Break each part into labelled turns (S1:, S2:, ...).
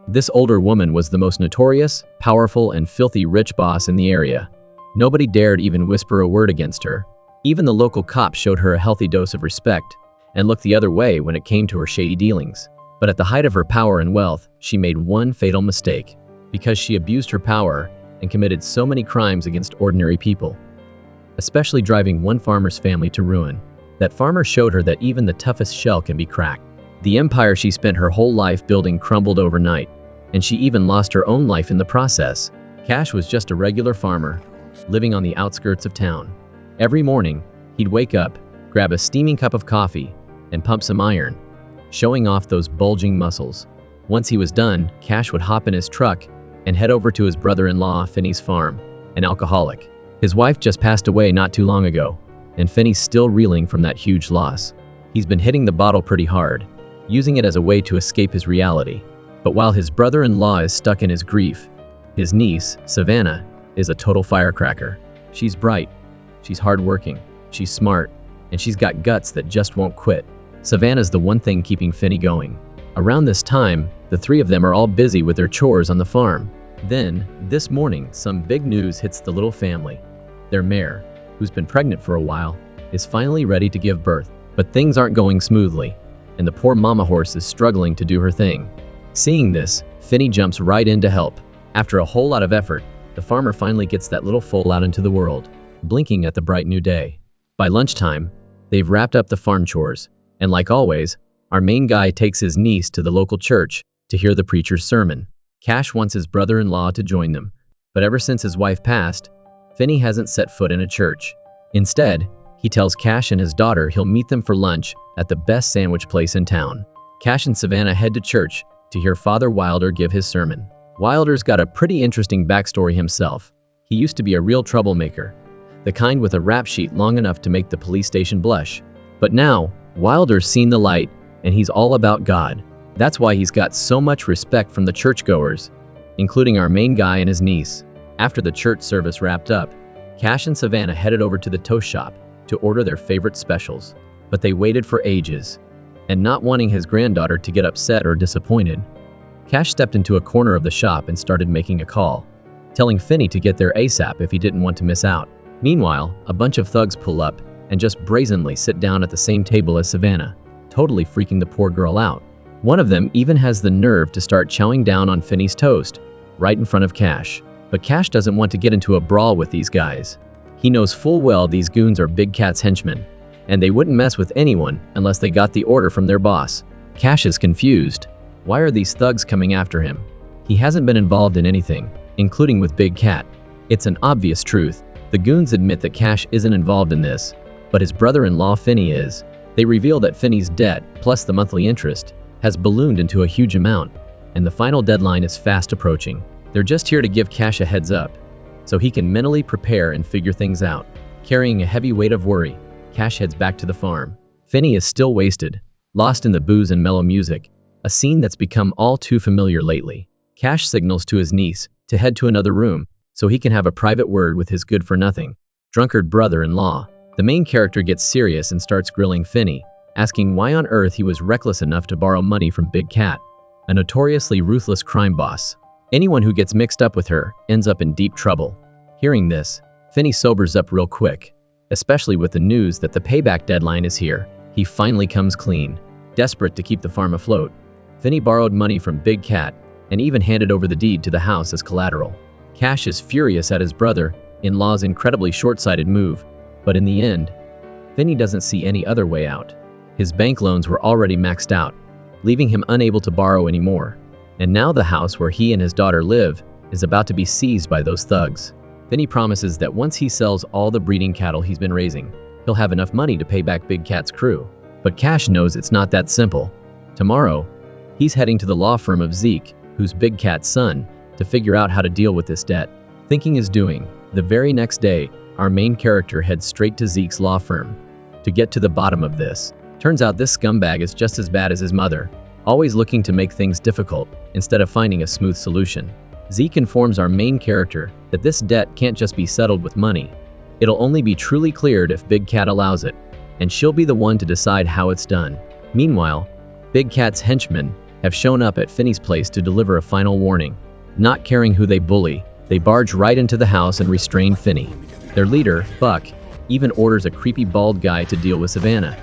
S1: This older woman was the most notorious, powerful, and filthy rich boss in the area. Nobody dared even whisper a word against her. Even the local cops showed her a healthy dose of respect and looked the other way when it came to her shady dealings. But at the height of her power and wealth, she made one fatal mistake. Because she abused her power and committed so many crimes against ordinary people, especially driving one farmer's family to ruin. That farmer showed her that even the toughest shell can be cracked. The empire she spent her whole life building crumbled overnight, and she even lost her own life in the process. Cash was just a regular farmer, living on the outskirts of town. Every morning, he'd wake up, grab a steaming cup of coffee, and pump some iron, showing off those bulging muscles. Once he was done, Cash would hop in his truck and head over to his brother-in-law Finney's farm, an alcoholic. His wife just passed away not too long ago, and Finney's still reeling from that huge loss. He's been hitting the bottle pretty hard, using it as a way to escape his reality. But while his brother-in-law is stuck in his grief, his niece, Savannah, is a total firecracker. She's bright, she's hardworking, she's smart, and she's got guts that just won't quit. Savannah's the one thing keeping Finney going. Around this time, the three of them are all busy with their chores on the farm. Then, this morning, some big news hits the little family. Their mare, who's been pregnant for a while, is finally ready to give birth. But things aren't going smoothly, and the poor mama horse is struggling to do her thing. Seeing this, Finney jumps right in to help. After a whole lot of effort, the farmer finally gets that little foal out into the world, blinking at the bright new day. By lunchtime, they've wrapped up the farm chores, and like always, our main guy takes his niece to the local church to hear the preacher's sermon. Cash wants his brother-in-law to join them, but ever since his wife passed, Finney hasn't set foot in a church. Instead, he tells Cash and his daughter he'll meet them for lunch at the best sandwich place in town. Cash and Savannah head to church to hear Father Wilder give his sermon. Wilder's got a pretty interesting backstory himself. He used to be a real troublemaker, the kind with a rap sheet long enough to make the police station blush. But now, Wilder's seen the light, and he's all about God. That's why he's got so much respect from the churchgoers, including our main guy and his niece. After the church service wrapped up, Cash and Savannah headed over to the toast shop to order their favorite specials. But they waited for ages, and not wanting his granddaughter to get upset or disappointed, Cash stepped into a corner of the shop and started making a call, telling Finney to get there ASAP if he didn't want to miss out. Meanwhile, a bunch of thugs pull up and just brazenly sit down at the same table as Savannah, totally freaking the poor girl out. One of them even has the nerve to start chowing down on Finney's toast, right in front of Cash. But Cash doesn't want to get into a brawl with these guys. He knows full well these goons are Big Cat's henchmen, and they wouldn't mess with anyone unless they got the order from their boss. Cash is confused. Why are these thugs coming after him? He hasn't been involved in anything, including with Big Cat. It's an obvious truth. The goons admit that Cash isn't involved in this, but his brother-in-law Finney is. They reveal that Finney's debt, plus the monthly interest, has ballooned into a huge amount, and the final deadline is fast approaching. They're just here to give Cash a heads up, so he can mentally prepare and figure things out. Carrying a heavy weight of worry, Cash heads back to the farm. Finney is still wasted, lost in the booze and mellow music, a scene that's become all too familiar lately. Cash signals to his niece to head to another room so he can have a private word with his good-for-nothing drunkard brother-in-law. The main character gets serious and starts grilling Finney, asking why on earth he was reckless enough to borrow money from Big Cat, a notoriously ruthless crime boss. Anyone who gets mixed up with her ends up in deep trouble. Hearing this, Finney sobers up real quick, especially with the news that the payback deadline is here. He finally comes clean. Desperate to keep the farm afloat, Finney borrowed money from Big Cat and even handed over the deed to the house as collateral. Cash is furious at his brother-in-law's incredibly short-sighted move, but in the end, Finney doesn't see any other way out. His bank loans were already maxed out, leaving him unable to borrow anymore. And now the house where he and his daughter live is about to be seized by those thugs. Finney promises that once he sells all the breeding cattle he's been raising, he'll have enough money to pay back Big Cat's crew. But Cash knows it's not that simple. Tomorrow, he's heading to the law firm of Zeke, who's Big Cat's son, to figure out how to deal with this debt. Thinking is doing. The very next day, our main character heads straight to Zeke's law firm to get to the bottom of this. Turns out this scumbag is just as bad as his mother, always looking to make things difficult instead of finding a smooth solution. Zeke informs our main character that this debt can't just be settled with money. It'll only be truly cleared if Big Cat allows it, and she'll be the one to decide how it's done. Meanwhile, Big Cat's henchmen have shown up at Finney's place to deliver a final warning. Not caring who they bully, they barge right into the house and restrain Finney. Their leader, Buck, even orders a creepy bald guy to deal with Savannah,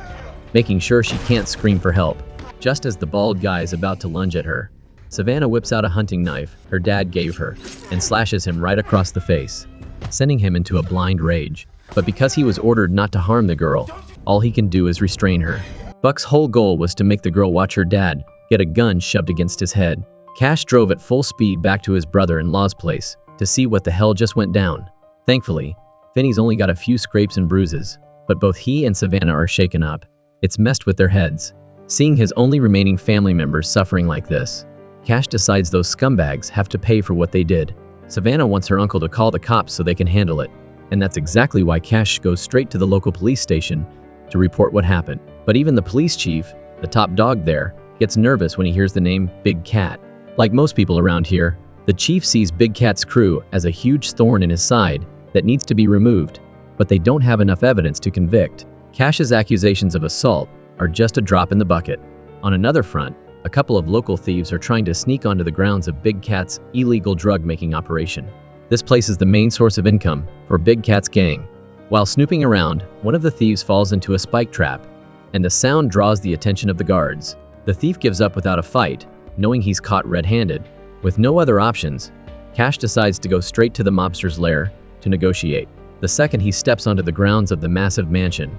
S1: making sure she can't scream for help. Just as the bald guy is about to lunge at her, Savannah whips out a hunting knife her dad gave her and slashes him right across the face, sending him into a blind rage. But because he was ordered not to harm the girl, all he can do is restrain her. Buck's whole goal was to make the girl watch her dad get a gun shoved against his head. Cash drove at full speed back to his brother-in-law's place to see what the hell just went down. Thankfully, Finney's only got a few scrapes and bruises, but both he and Savannah are shaken up. It's messed with their heads. Seeing his only remaining family members suffering like this, Cash decides those scumbags have to pay for what they did. Savannah wants her uncle to call the cops so they can handle it, and that's exactly why Cash goes straight to the local police station to report what happened. But even the police chief, the top dog there, gets nervous when he hears the name Big Cat. Like most people around here, the chief sees Big Cat's crew as a huge thorn in his side that needs to be removed, but they don't have enough evidence to convict. Cash's accusations of assault are just a drop in the bucket. On another front, a couple of local thieves are trying to sneak onto the grounds of Big Cat's illegal drug-making operation. This place is the main source of income for Big Cat's gang. While snooping around, one of the thieves falls into a spike trap, and the sound draws the attention of the guards. The thief gives up without a fight, knowing he's caught red-handed. With no other options, Cash decides to go straight to the mobster's lair to negotiate. The second he steps onto the grounds of the massive mansion,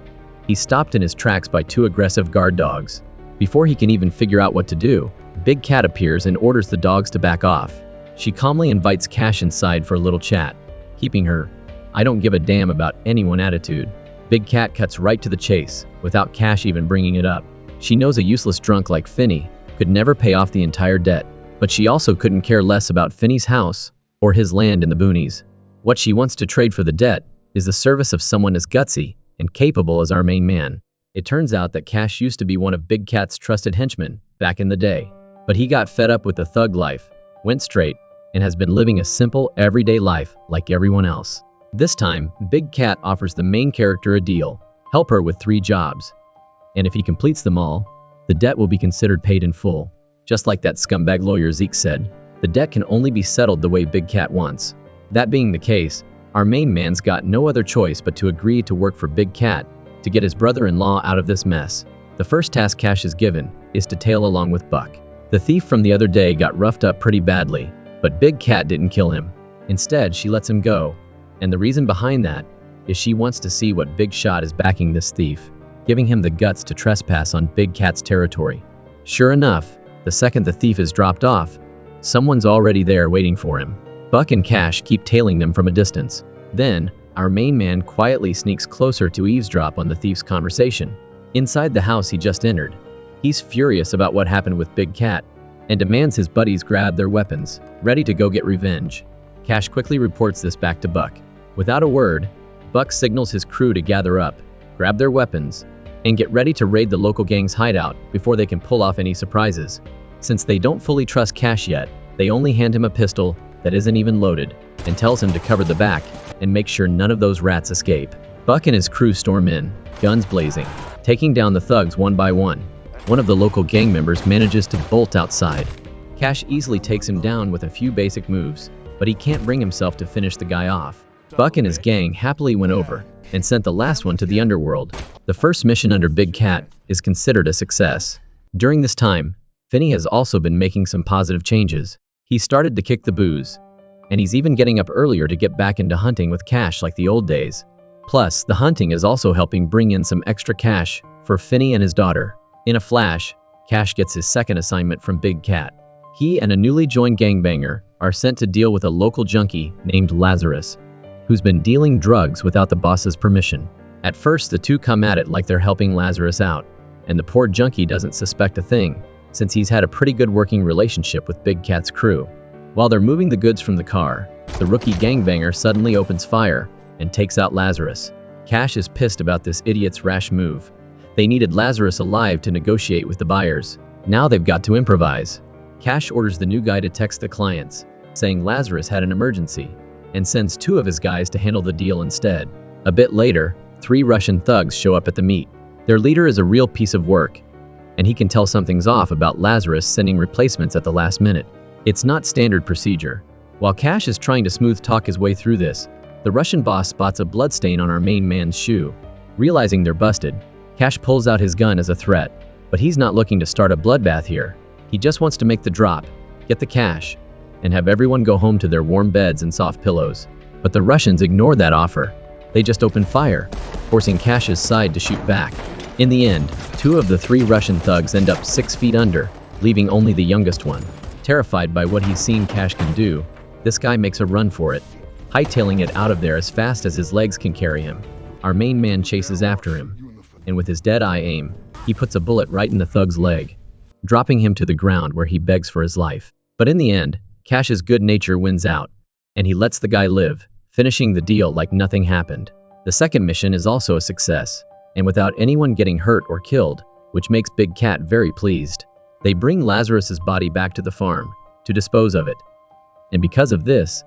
S1: he's stopped in his tracks by two aggressive guard dogs. Before he can even figure out what to do, Big Cat appears and orders the dogs to back off. She calmly invites Cash inside for a little chat, keeping her "I don't give a damn about anyone" attitude. Big Cat cuts right to the chase, without Cash even bringing it up. She knows a useless drunk like Finney could never pay off the entire debt, but she also couldn't care less about Finney's house or his land in the boonies. What she wants to trade for the debt is the service of someone as gutsy and capable as our main man. It turns out that Cash used to be one of Big Cat's trusted henchmen back in the day, but he got fed up with the thug life, went straight, and has been living a simple, everyday life like everyone else. This time, Big Cat offers the main character a deal: help her with 3 jobs. And if he completes them all, the debt will be considered paid in full. Just like that scumbag lawyer Zeke said, the debt can only be settled the way Big Cat wants. That being the case, our main man's got no other choice but to agree to work for Big Cat to get his brother-in-law out of this mess. The first task Cash is given is to tail along with Buck. The thief from the other day got roughed up pretty badly, but Big Cat didn't kill him. Instead, she lets him go, and the reason behind that is she wants to see what big shot is backing this thief, giving him the guts to trespass on Big Cat's territory. Sure enough, the second the thief is dropped off, someone's already there waiting for him. Buck and Cash keep tailing them from a distance. Then, our main man quietly sneaks closer to eavesdrop on the thief's conversation. Inside the house he just entered, he's furious about what happened with Big Cat and demands his buddies grab their weapons, ready to go get revenge. Cash quickly reports this back to Buck. Without a word, Buck signals his crew to gather up, grab their weapons, and get ready to raid the local gang's hideout before they can pull off any surprises. Since they don't fully trust Cash yet, they only hand him a pistol that isn't even loaded and tells him to cover the back and make sure none of those rats escape. Buck and his crew storm in, guns blazing, taking down the thugs one by one. One of the local gang members manages to bolt outside. Cash easily takes him down with a few basic moves, but he can't bring himself to finish the guy off. Buck and his gang happily went over and sent the last one to the underworld. The first mission under Big Cat is considered a success. During this time, Finney has also been making some positive changes. He started to kick the booze, and he's even getting up earlier to get back into hunting with Cash like the old days. Plus, the hunting is also helping bring in some extra cash for Finney and his daughter. In a flash, Cash gets his second assignment from Big Cat. He and a newly joined gangbanger are sent to deal with a local junkie named Lazarus, who's been dealing drugs without the boss's permission. At first, the two come at it like they're helping Lazarus out, and the poor junkie doesn't suspect a thing, since he's had a pretty good working relationship with Big Cat's crew. While they're moving the goods from the car, the rookie gangbanger suddenly opens fire and takes out Lazarus. Cash is pissed about this idiot's rash move. They needed Lazarus alive to negotiate with the buyers. Now they've got to improvise. Cash orders the new guy to text the clients, saying Lazarus had an emergency, and sends 2 of his guys to handle the deal instead. A bit later, 3 Russian thugs show up at the meet. Their leader is a real piece of work, and he can tell something's off about Lazarus sending replacements at the last minute. It's not standard procedure. While Cash is trying to smooth talk his way through this, the Russian boss spots a bloodstain on our main man's shoe. Realizing they're busted, Cash pulls out his gun as a threat, but he's not looking to start a bloodbath here. He just wants to make the drop, get the cash, and have everyone go home to their warm beds and soft pillows. But the Russians ignore that offer. They just open fire, forcing Cash's side to shoot back. In the end, 2 of the 3 Russian thugs end up 6 feet under, leaving only the youngest one. Terrified by what he's seen Cash can do, this guy makes a run for it, hightailing it out of there as fast as his legs can carry him. Our main man chases after him, and with his dead-eye aim, he puts a bullet right in the thug's leg, dropping him to the ground where he begs for his life. But in the end, Cash's good nature wins out, and he lets the guy live, finishing the deal like nothing happened. The second mission is also a success, and without anyone getting hurt or killed, which makes Big Cat very pleased. They bring Lazarus's body back to the farm to dispose of it. And because of this,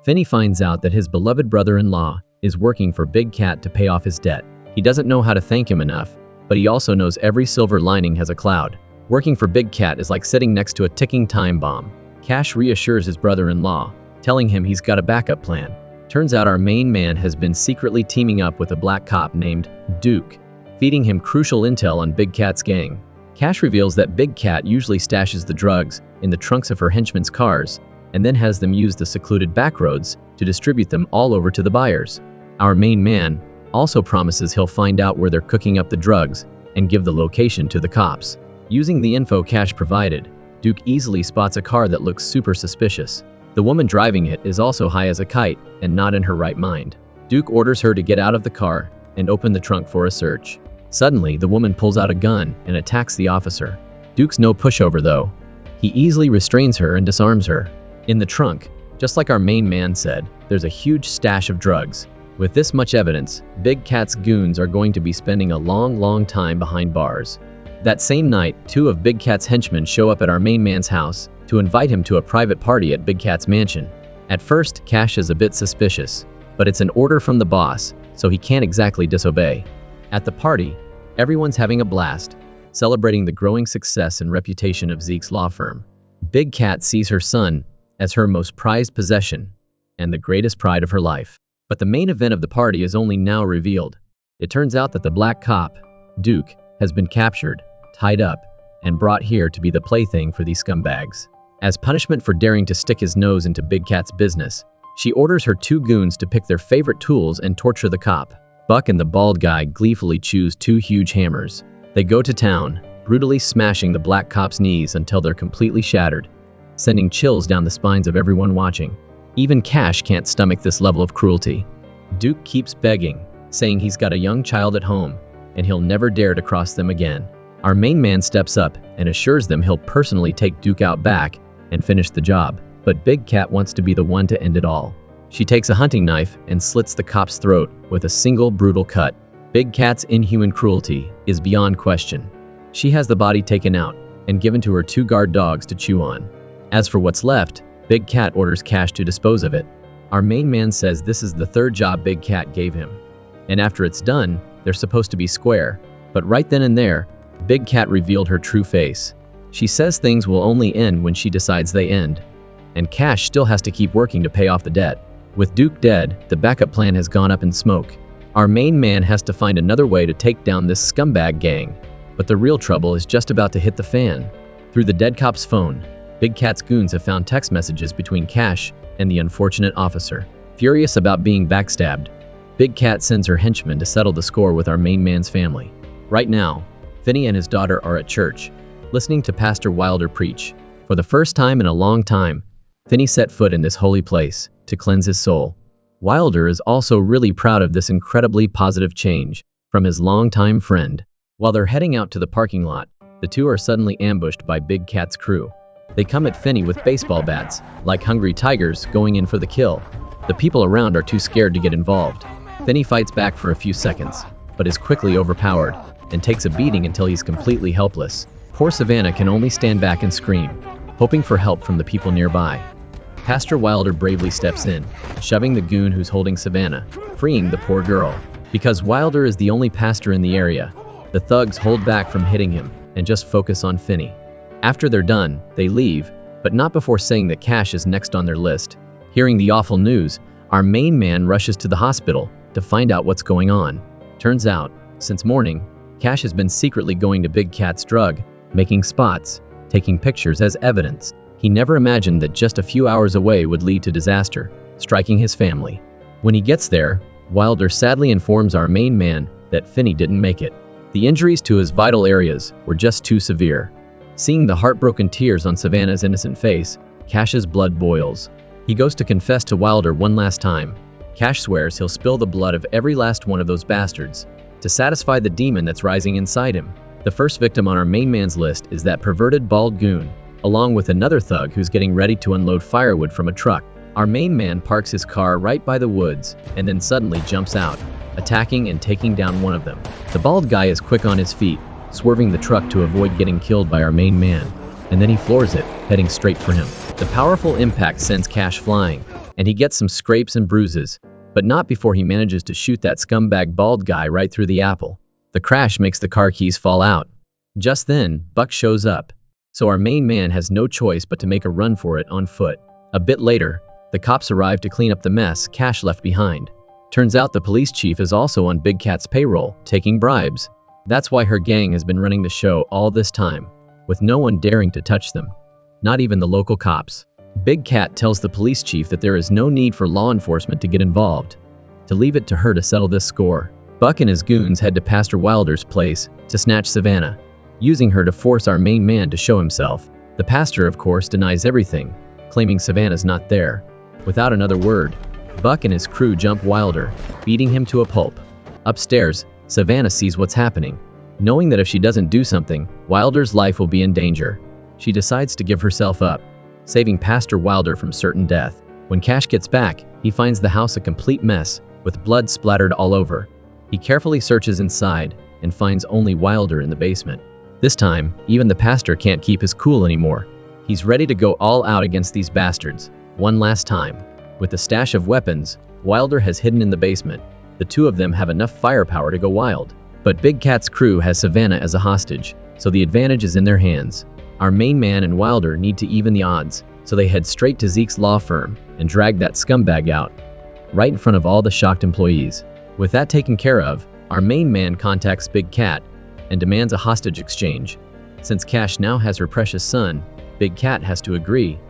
S1: Finney finds out that his beloved brother-in-law is working for Big Cat to pay off his debt. He doesn't know how to thank him enough, but he also knows every silver lining has a cloud. Working for Big Cat is like sitting next to a ticking time bomb. Cash reassures his brother-in-law, telling him he's got a backup plan. Turns out our main man has been secretly teaming up with a black cop named Duke, feeding him crucial intel on Big Cat's gang. Cash reveals that Big Cat usually stashes the drugs in the trunks of her henchmen's cars, and then has them use the secluded backroads to distribute them all over to the buyers. Our main man also promises he'll find out where they're cooking up the drugs and give the location to the cops. Using the info Cash provided, Duke easily spots a car that looks super suspicious. The woman driving it is also high as a kite and not in her right mind. Duke orders her to get out of the car and open the trunk for a search. Suddenly, the woman pulls out a gun and attacks the officer. Duke's no pushover though. He easily restrains her and disarms her. In the trunk, just like our main man said, there's a huge stash of drugs. With this much evidence, Big Cat's goons are going to be spending a long time behind bars. That same night, 2 of Big Cat's henchmen show up at our main man's house to invite him to a private party at Big Cat's mansion. At first, Cash is a bit suspicious, but it's an order from the boss, so he can't exactly disobey. At the party, everyone's having a blast, celebrating the growing success and reputation of Zeke's law firm. Big Cat sees her son as her most prized possession and the greatest pride of her life. But the main event of the party is only now revealed. It turns out that the black cop, Duke, has been captured, tied up, and brought here to be the plaything for these scumbags. As punishment for daring to stick his nose into Big Cat's business, she orders her 2 goons to pick their favorite tools and torture the cop. Buck and the bald guy gleefully choose 2 huge hammers. They go to town, brutally smashing the black cop's knees until they're completely shattered, sending chills down the spines of everyone watching. Even Cash can't stomach this level of cruelty. Duke keeps begging, saying he's got a young child at home, and he'll never dare to cross them again. Our main man steps up and assures them he'll personally take Duke out back and finish the job, but Big Cat wants to be the one to end it all. She takes a hunting knife and slits the cop's throat with a single brutal cut. Big Cat's inhuman cruelty is beyond question. She has the body taken out and given to her 2 guard dogs to chew on. As for what's left, Big Cat orders Cash to dispose of it. Our main man says this is the 3rd job Big Cat gave him, and after it's done, they're supposed to be square. But right then and there, Big Cat revealed her true face. She says things will only end when she decides they end, and Cash still has to keep working to pay off the debt. With Duke dead, the backup plan has gone up in smoke. Our main man has to find another way to take down this scumbag gang, but the real trouble is just about to hit the fan. Through the dead cop's phone, Big Cat's goons have found text messages between Cash and the unfortunate officer. Furious about being backstabbed, Big Cat sends her henchmen to settle the score with our main man's family. Right now, Finney and his daughter are at church, listening to Pastor Wilder preach. For the first time in a long time, Finney set foot in this holy place to cleanse his soul. Wilder is also really proud of this incredibly positive change from his longtime friend. While they're heading out to the parking lot, the 2 are suddenly ambushed by Big Cat's crew. They come at Finney with baseball bats, like hungry tigers going in for the kill. The people around are too scared to get involved. Finney fights back for a few seconds, but is quickly overpowered and takes a beating until he's completely helpless. Poor Savannah can only stand back and scream, hoping for help from the people nearby. Pastor Wilder bravely steps in, shoving the goon who's holding Savannah, freeing the poor girl. Because Wilder is the only pastor in the area, the thugs hold back from hitting him and just focus on Finney. After they're done, they leave, but not before saying that Cash is next on their list. Hearing the awful news, our main man rushes to the hospital to find out what's going on. Turns out, since morning, Cash has been secretly going to Big Cat's drug, making spots, taking pictures as evidence. He never imagined that just a few hours away would lead to disaster, striking his family. When he gets there, Wilder sadly informs our main man that Finney didn't make it. The injuries to his vital areas were just too severe. Seeing the heartbroken tears on Savannah's innocent face, Cash's blood boils. He goes to confess to Wilder one last time. Cash swears he'll spill the blood of every last one of those bastards to satisfy the demon that's rising inside him. The first victim on our main man's list is that perverted bald goon, along with another thug who's getting ready to unload firewood from a truck. Our main man parks his car right by the woods and then suddenly jumps out, attacking and taking down one of them. The bald guy is quick on his feet, swerving the truck to avoid getting killed by our main man, and then he floors it, heading straight for him. The powerful impact sends Cash flying, and he gets some scrapes and bruises, but not before he manages to shoot that scumbag bald guy right through the apple. The crash makes the car keys fall out. Just then, Buck shows up, so our main man has no choice but to make a run for it on foot. A bit later, the cops arrive to clean up the mess Cash left behind. Turns out the police chief is also on Big Cat's payroll, taking bribes. That's why her gang has been running the show all this time, with no one daring to touch them. Not even the local cops. Big Cat tells the police chief that there is no need for law enforcement to get involved, to leave it to her to settle this score. Buck and his goons head to Pastor Wilder's place to snatch Savannah, using her to force our main man to show himself. The pastor, of course, denies everything, claiming Savannah's not there. Without another word, Buck and his crew jump Wilder, beating him to a pulp. Upstairs, Savannah sees what's happening. Knowing that if she doesn't do something, Wilder's life will be in danger, she decides to give herself up, saving Pastor Wilder from certain death. When Cash gets back, he finds the house a complete mess, with blood splattered all over. He carefully searches inside and finds only Wilder in the basement. This time, even the pastor can't keep his cool anymore. He's ready to go all out against these bastards, one last time. With the stash of weapons Wilder has hidden in the basement, the two of them have enough firepower to go wild. But Big Cat's crew has Savannah as a hostage, so the advantage is in their hands. Our main man and Wilder need to even the odds, so they head straight to Zeke's law firm and drag that scumbag out, right in front of all the shocked employees. With that taken care of, our main man contacts Big Cat and demands a hostage exchange. Since Cash now has her precious son, Big Cat has to agree,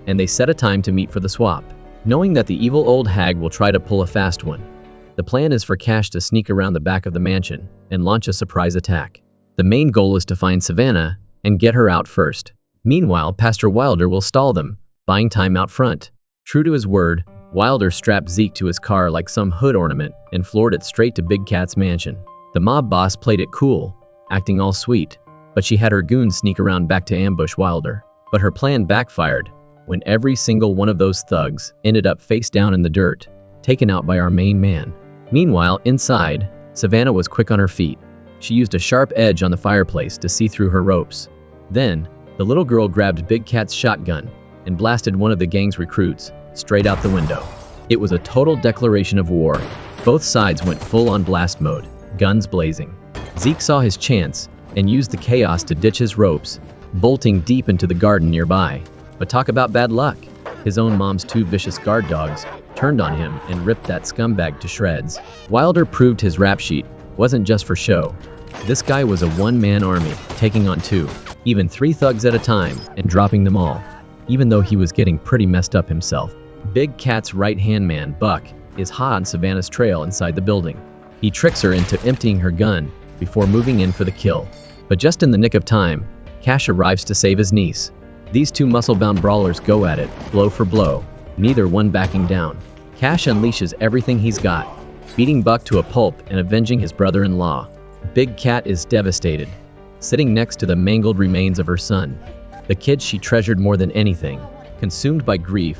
S1: and they set a time to meet for the swap, knowing that the evil old hag will try to pull a fast one. The plan is for Cash to sneak around the back of the mansion and launch a surprise attack. The main goal is to find Savannah and get her out first. Meanwhile, Pastor Wilder will stall them, buying time out front. True to his word, Wilder strapped Zeke to his car like some hood ornament and floored it straight to Big Cat's mansion. The mob boss played it cool, acting all sweet, but she had her goons sneak around back to ambush Wilder. But her plan backfired when every single one of those thugs ended up face down in the dirt, taken out by our main man. Meanwhile, inside, Savannah was quick on her feet. She used a sharp edge on the fireplace to see through her ropes. Then, the little girl grabbed Big Cat's shotgun and blasted one of the gang's recruits straight out the window. It was a total declaration of war. Both sides went full on blast mode, guns blazing. Zeke saw his chance and used the chaos to ditch his ropes, bolting deep into the garden nearby. But talk about bad luck. His own mom's two vicious guard dogs turned on him and ripped that scumbag to shreds. Wilder proved his rap sheet wasn't just for show. This guy was a one-man army, taking on two, even three thugs at a time, and dropping them all, even though he was getting pretty messed up himself. Big Cat's right-hand man, Buck, is hot on Savannah's trail inside the building. He tricks her into emptying her gun before moving in for the kill. But just in the nick of time, Cash arrives to save his niece. These two muscle-bound brawlers go at it, blow for blow, neither one backing down. Cash unleashes everything he's got, beating Buck to a pulp and avenging his brother-in-law. Big Cat is devastated, sitting next to the mangled remains of her son, the kid she treasured more than anything. Consumed by grief,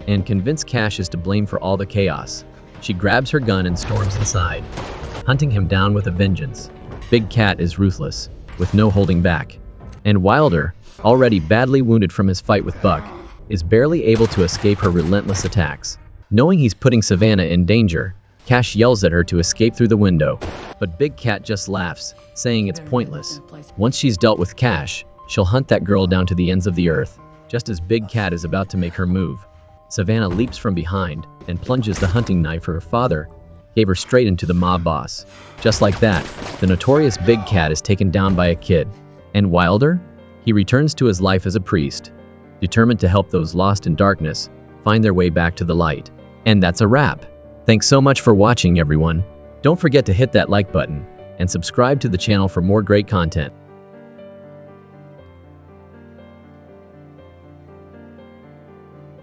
S1: and convinced Cash is to blame for all the chaos, she grabs her gun and storms inside, hunting him down with a vengeance. Big Cat is ruthless, with no holding back. And Wilder, already badly wounded from his fight with Buck, is barely able to escape her relentless attacks. Knowing he's putting Savannah in danger, Cash yells at her to escape through the window, but Big Cat just laughs, saying it's pointless. Once she's dealt with Cash, she'll hunt that girl down to the ends of the earth. Just as Big Cat is about to make her move, Savannah leaps from behind and plunges the hunting knife her father gave her straight into the mob boss. Just like that, the notorious Big Cat is taken down by a kid. And Wilder? He returns to his life as a priest, determined to help those lost in darkness find their way back to the light. And that's a wrap. Thanks so much for watching, everyone. Don't forget to hit that like button and subscribe to the channel for more great content.